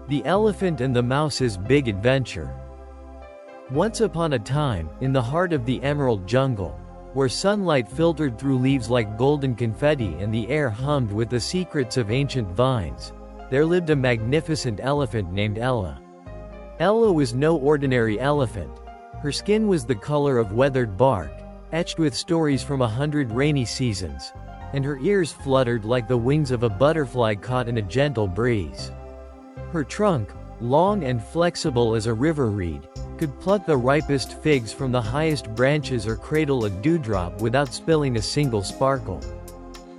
The Elephant and the Mouse's Big Adventure. Once upon a time, in the heart of the emerald jungle, where sunlight filtered through leaves like golden confetti and the air hummed with the secrets of ancient vines, there lived a magnificent elephant named Ella. Ella was no ordinary elephant. Her skin was the color of weathered bark, etched with stories from 100 rainy seasons, and her ears fluttered like the wings of a butterfly caught in a gentle breeze. Her trunk, long and flexible as a river reed, could pluck the ripest figs from the highest branches or cradle a dewdrop without spilling a single sparkle.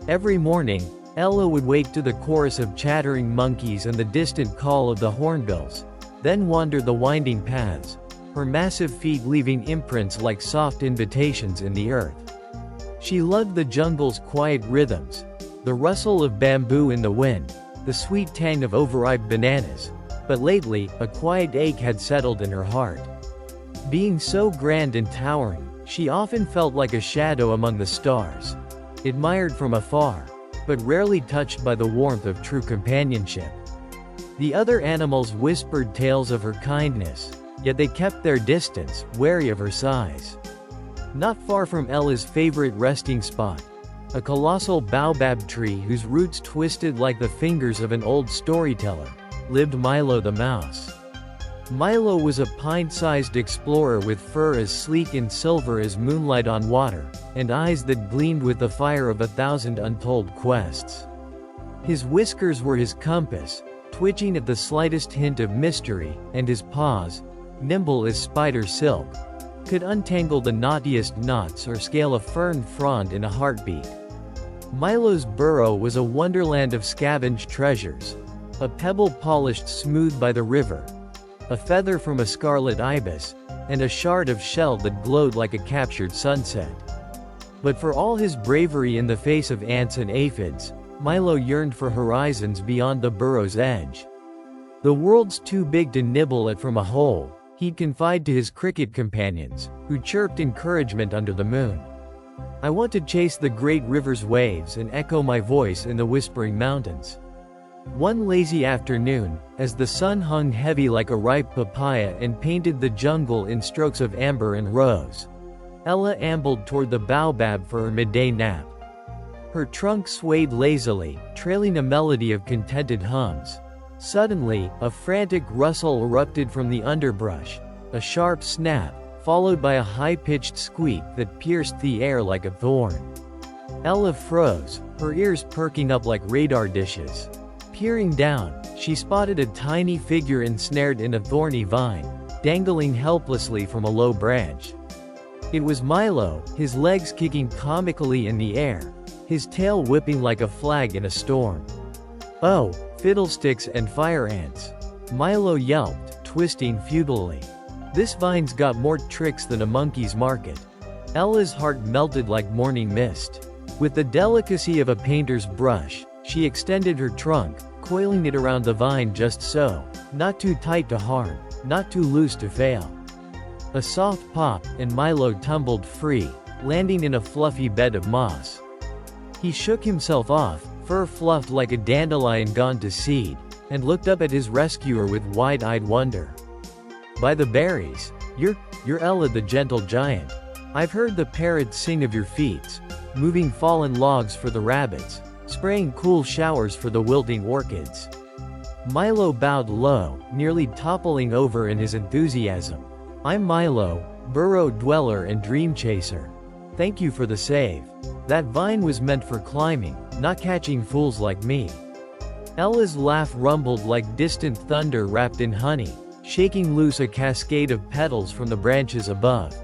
Every morning, Ella would wake to the chorus of chattering monkeys and the distant call of the hornbills, then wander the winding paths, her massive feet leaving imprints like soft invitations in the earth. She loved the jungle's quiet rhythms, the rustle of bamboo in the wind, the sweet tang of overripe bananas, but lately, a quiet ache had settled in her heart. Being so grand and towering, she often felt like a shadow among the stars, admired from afar, but rarely touched by the warmth of true companionship. The other animals whispered tales of her kindness, yet they kept their distance, wary of her size. Not far from Ella's favorite resting spot, a colossal baobab tree whose roots twisted like the fingers of an old storyteller, lived Milo the mouse. Milo was a pint-sized explorer with fur as sleek and silver as moonlight on water, and eyes that gleamed with the fire of 1,000 untold quests. His whiskers were his compass, twitching at the slightest hint of mystery, and his paws, nimble as spider silk, could untangle the knottiest knots or scale a fern frond in a heartbeat. Milo's burrow was a wonderland of scavenged treasures, a pebble polished smooth by the river, a feather from a scarlet ibis, and a shard of shell that glowed like a captured sunset. But for all his bravery in the face of ants and aphids, Milo yearned for horizons beyond the burrow's edge. The world's too big to nibble at from a hole, he'd confide to his cricket companions, who chirped encouragement under the moon. I want to chase the great river's waves and echo my voice in the whispering mountains. One lazy afternoon, as the sun hung heavy like a ripe papaya and painted the jungle in strokes of amber and rose, Ella ambled toward the baobab for her midday nap. Her trunk swayed lazily, trailing a melody of contented hums. Suddenly, a frantic rustle erupted from the underbrush, a sharp snap, followed by a high-pitched squeak that pierced the air like a thorn. Ella froze, her ears perking up like radar dishes. Peering down, she spotted a tiny figure ensnared in a thorny vine, dangling helplessly from a low branch. It was Milo, his legs kicking comically in the air, his tail whipping like a flag in a storm. "Oh, fiddlesticks and fire ants!" Milo yelped, twisting futilely. "This vine's got more tricks than a monkey's market." Ella's heart melted like morning mist. With the delicacy of a painter's brush, she extended her trunk, coiling it around the vine just so, not too tight to harm, not too loose to fail. A soft pop, and Milo tumbled free, landing in a fluffy bed of moss. He shook himself off, fur fluffed like a dandelion gone to seed, and looked up at his rescuer with wide-eyed wonder. "By the berries, you're Ella the gentle giant. I've heard the parrots sing of your feats, moving fallen logs for the rabbits, spraying cool showers for the wilting orchids." Milo bowed low, nearly toppling over in his enthusiasm. "I'm Milo, burrow dweller and dream chaser. Thank you for the save. That vine was meant for climbing, not catching fools like me." Ella's laugh rumbled like distant thunder wrapped in honey, shaking loose a cascade of petals from the branches above.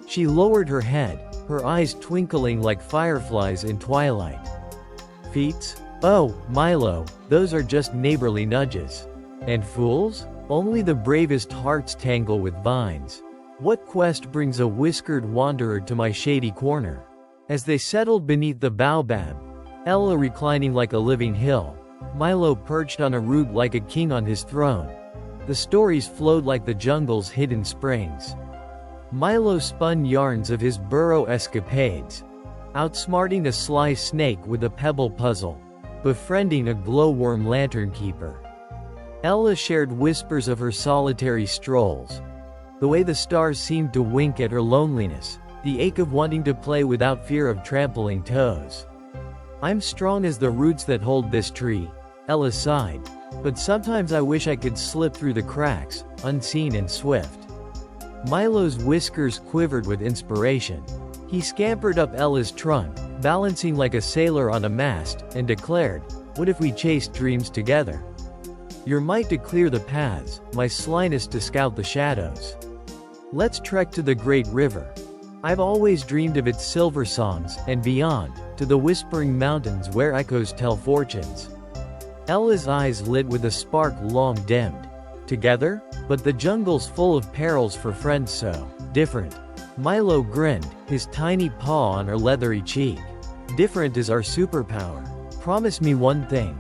She lowered her head, her eyes twinkling like fireflies in twilight. "Feats? Oh, Milo, those are just neighborly nudges. And fools? Only the bravest hearts tangle with vines. What quest brings a whiskered wanderer to my shady corner?" As they settled beneath the baobab, Ella reclining like a living hill, Milo perched on a root like a king on his throne, the stories flowed like the jungle's hidden springs. Milo spun yarns of his burrow escapades, outsmarting a sly snake with a pebble puzzle, befriending a glowworm lantern keeper. Ella shared whispers of her solitary strolls. The way the stars seemed to wink at her loneliness, the ache of wanting to play without fear of trampling toes. I'm strong as the roots that hold this tree, Ella sighed, but sometimes I wish I could slip through the cracks, unseen and swift. Milo's whiskers quivered with inspiration. He scampered up Ella's trunk, balancing like a sailor on a mast, and declared, "What if we chased dreams together? Your might to clear the paths, my slyness to scout the shadows. Let's trek to the great river. I've always dreamed of its silver songs, and beyond, to the whispering mountains where echoes tell fortunes." Ella's eyes lit with a spark long dimmed. Together? But the jungle's full of perils for friends so different. Milo grinned, his tiny paw on her leathery cheek. Different is our superpower. Promise me one thing.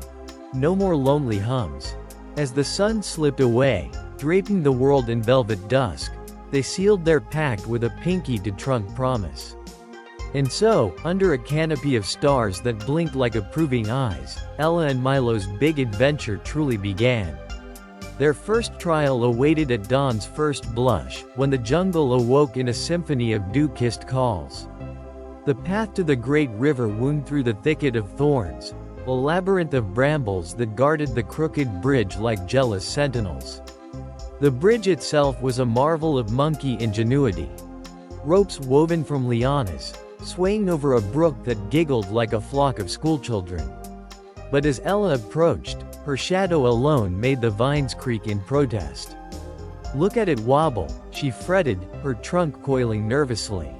No more lonely hums. As the sun slipped away, draping the world in velvet dusk, they sealed their pact with a pinky-to-trunk promise. And so, under a canopy of stars that blinked like approving eyes, Ella and Milo's big adventure truly began. Their first trial awaited at dawn's first blush, when the jungle awoke in a symphony of dew-kissed calls. The path to the great river wound through the thicket of thorns, a labyrinth of brambles that guarded the crooked bridge like jealous sentinels. The bridge itself was a marvel of monkey ingenuity. Ropes woven from lianas, swaying over a brook that giggled like a flock of schoolchildren. But as Ella approached, her shadow alone made the vines creak in protest. "Look at it wobble," she fretted, her trunk coiling nervously.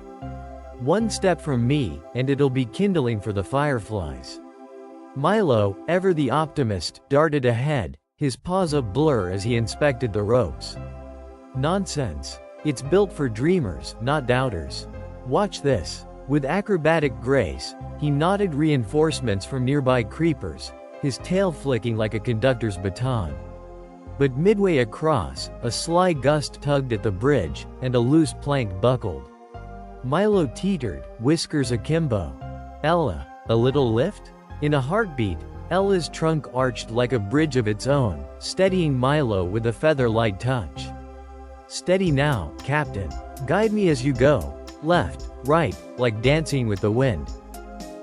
"One step from me, and it'll be kindling for the fireflies." Milo, ever the optimist, darted ahead, his paws a blur as he inspected the ropes. "Nonsense. It's built for dreamers, not doubters. Watch this." With acrobatic grace, he knotted reinforcements from nearby creepers, his tail flicking like a conductor's baton. But midway across, a sly gust tugged at the bridge, and a loose plank buckled. Milo teetered, whiskers akimbo. "Ella, a little lift?" In a heartbeat, Ella's trunk arched like a bridge of its own, steadying Milo with a feather-light touch. "Steady now, Captain. Guide me as you go. Left, right, like dancing with the wind."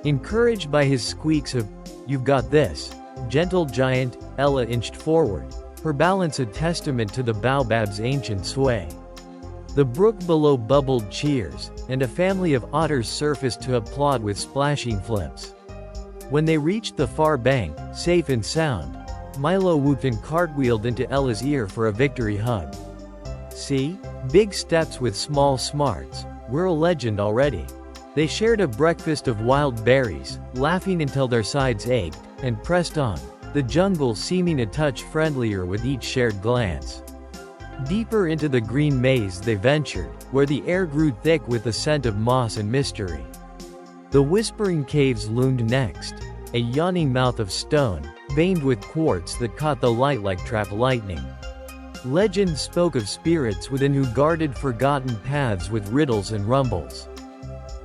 Encouraged by his squeaks of, "You've got this, gentle giant," Ella inched forward, her balance a testament to the baobab's ancient sway. The brook below bubbled cheers, and a family of otters surfaced to applaud with splashing flips. When they reached the far bank, safe and sound, Milo whooped and cartwheeled into Ella's ear for a victory hug. "See? Big steps with small smarts. We're a legend already." They shared a breakfast of wild berries, laughing until their sides ached, and pressed on, the jungle seeming a touch friendlier with each shared glance. Deeper into the green maze they ventured, where the air grew thick with the scent of moss and mystery. The whispering caves loomed next, a yawning mouth of stone, veined with quartz that caught the light like trapped lightning. Legend spoke of spirits within who guarded forgotten paths with riddles and rumbles.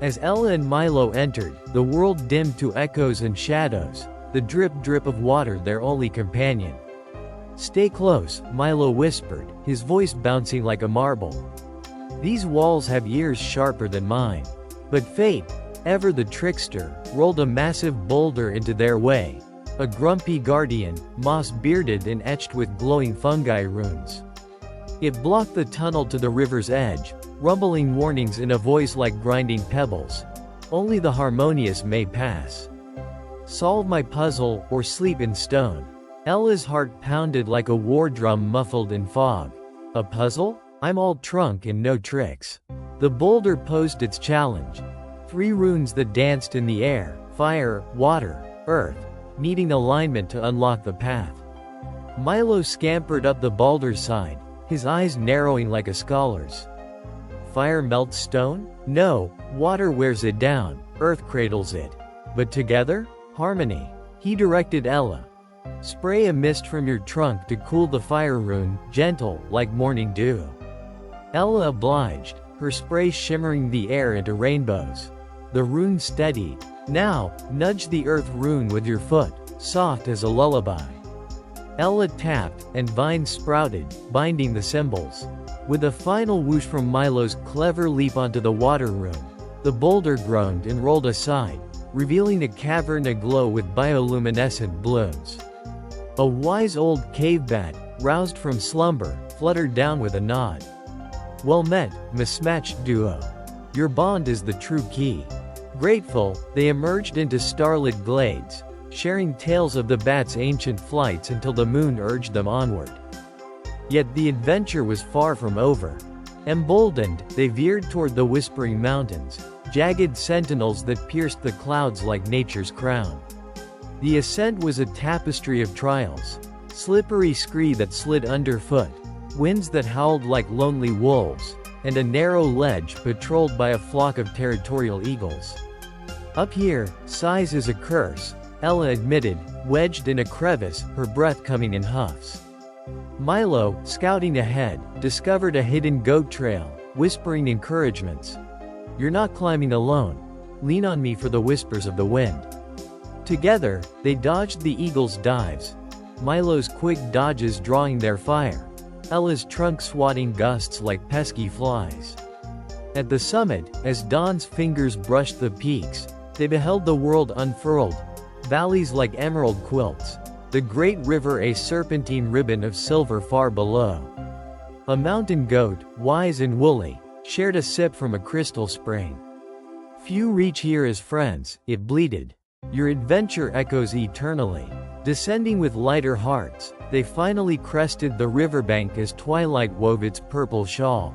As Ella and Milo entered, the world dimmed to echoes and shadows, the drip-drip of water their only companion. "Stay close," Milo whispered, his voice bouncing like a marble. "These walls have ears sharper than mine." But fate, ever the trickster, rolled a massive boulder into their way. A grumpy guardian, moss-bearded and etched with glowing fungi runes. It blocked the tunnel to the river's edge, rumbling warnings in a voice like grinding pebbles. "Only the harmonious may pass. Solve my puzzle, or sleep in stone." Ella's heart pounded like a war drum muffled in fog. "A puzzle? I'm all trunk and no tricks." The boulder posed its challenge. 3 runes that danced in the air, fire, water, earth, needing alignment to unlock the path. Milo scampered up the boulder's side, his eyes narrowing like a scholar's. "Fire melts stone? No, water wears it down, earth cradles it. But together? Harmony." He directed Ella. "Spray a mist from your trunk to cool the fire rune, gentle, like morning dew." Ella obliged, her spray shimmering the air into rainbows. The rune steadied. "Now, nudge the earth rune with your foot, soft as a lullaby." Ella tapped, and vines sprouted, binding the symbols. With a final whoosh from Milo's clever leap onto the water room, the boulder groaned and rolled aside, revealing a cavern aglow with bioluminescent blooms. A wise old cave bat, roused from slumber, fluttered down with a nod. "Well met, mismatched duo. Your bond is the true key." Grateful, they emerged into starlit glades, sharing tales of the bat's ancient flights until the moon urged them onward. Yet the adventure was far from over. Emboldened, they veered toward the Whispering Mountains, jagged sentinels that pierced the clouds like nature's crown. The ascent was a tapestry of trials: slippery scree that slid underfoot, winds that howled like lonely wolves, and a narrow ledge patrolled by a flock of territorial eagles. "Up here, size is a curse," Ella admitted, wedged in a crevice, her breath coming in huffs. Milo, scouting ahead, discovered a hidden goat trail, whispering encouragements. "You're not climbing alone. Lean on me for the whispers of the wind." Together, they dodged the eagle's dives, Milo's quick dodges drawing their fire, Ella's trunk swatting gusts like pesky flies. At the summit, as Dawn's fingers brushed the peaks, they beheld the world unfurled, valleys like emerald quilts, the great river a serpentine ribbon of silver far below. A mountain goat, wise and woolly, shared a sip from a crystal spring. "Few reach here as friends," it bleated. "Your adventure echoes eternally." Descending with lighter hearts, they finally crested the riverbank as twilight wove its purple shawl.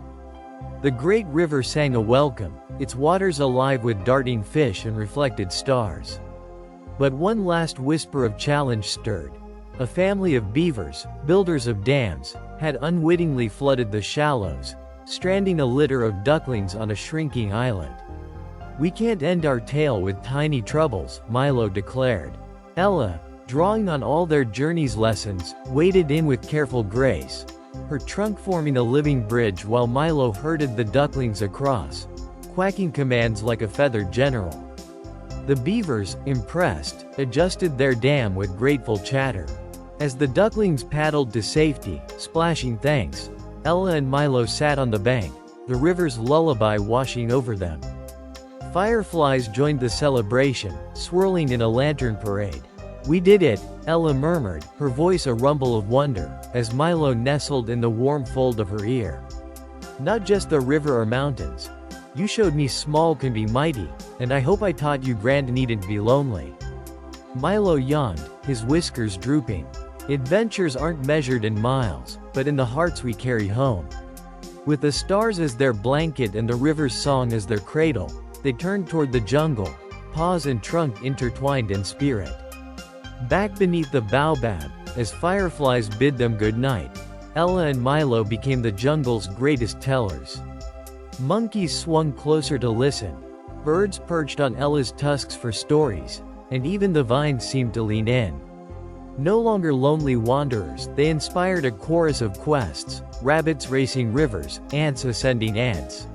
The great river sang a welcome, its waters alive with darting fish and reflected stars. But one last whisper of challenge stirred. A family of beavers, builders of dams, had unwittingly flooded the shallows, stranding a litter of ducklings on a shrinking island. "We can't end our tale with tiny troubles," Milo declared. Ella, drawing on all their journey's lessons, waded in with careful grace, her trunk forming a living bridge while Milo herded the ducklings across, quacking commands like a feathered general. The beavers, impressed, adjusted their dam with grateful chatter. As the ducklings paddled to safety, splashing thanks, Ella and Milo sat on the bank, the river's lullaby washing over them. Fireflies joined the celebration, swirling in a lantern parade. "We did it," Ella murmured, her voice a rumble of wonder, as Milo nestled in the warm fold of her ear. "Not just the river or mountains. You showed me small can be mighty, and I hope I taught you grand needn't be lonely." Milo yawned, his whiskers drooping. "Adventures aren't measured in miles, but in the hearts we carry home." With the stars as their blanket and the river's song as their cradle, they turned toward the jungle, paws and trunk intertwined in spirit. Back beneath the baobab, as fireflies bid them goodnight, Ella and Milo became the jungle's greatest tellers. Monkeys swung closer to listen, birds perched on Ella's tusks for stories, and even the vines seemed to lean in. No longer lonely wanderers, they inspired a chorus of quests, rabbits racing rivers, ants ascending ants.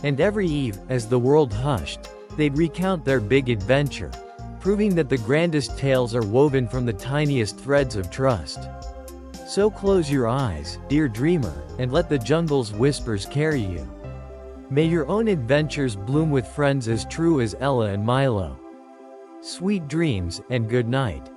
And every eve, as the world hushed, they'd recount their big adventure, proving that the grandest tales are woven from the tiniest threads of trust. So close your eyes, dear dreamer, and let the jungle's whispers carry you. May your own adventures bloom with friends as true as Ella and Milo. Sweet dreams, and good night.